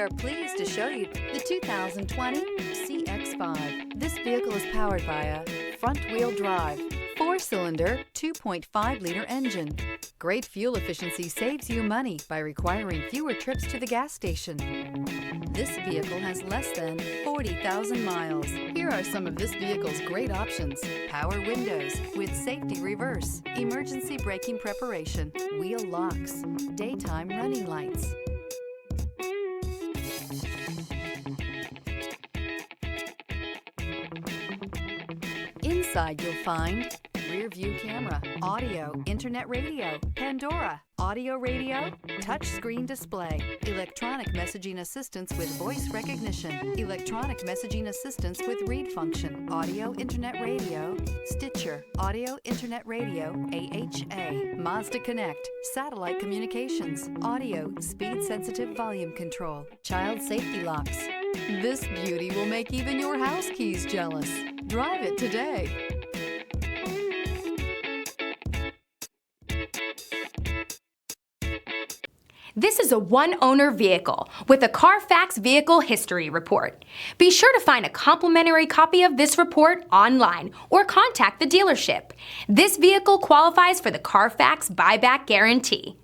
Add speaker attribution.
Speaker 1: are pleased to show you the 2020 CX-5. This vehicle is powered by a front-wheel drive, 4-cylinder, 2.5-liter engine. Great fuel efficiency saves you money by requiring fewer trips to the gas station. This vehicle has less than 40,000 miles. Here are some of this vehicle's great options: power windows with safety reverse, emergency braking preparation, wheel locks, daytime running lights. Inside you'll find rear view camera, audio, internet radio, Pandora, audio radio, touchscreen display, electronic messaging assistance with voice recognition, electronic messaging assistance with read function, audio, internet radio, Stitcher, audio, internet radio, AHA, Mazda Connect, satellite communications, audio, speed-sensitive volume control, child safety locks. This beauty will make even your house keys jealous. Drive it today.
Speaker 2: This is a one-owner vehicle with a Carfax Vehicle History Report. Be sure to find a complimentary copy of this report online or contact the dealership. This vehicle qualifies for the Carfax Buyback Guarantee.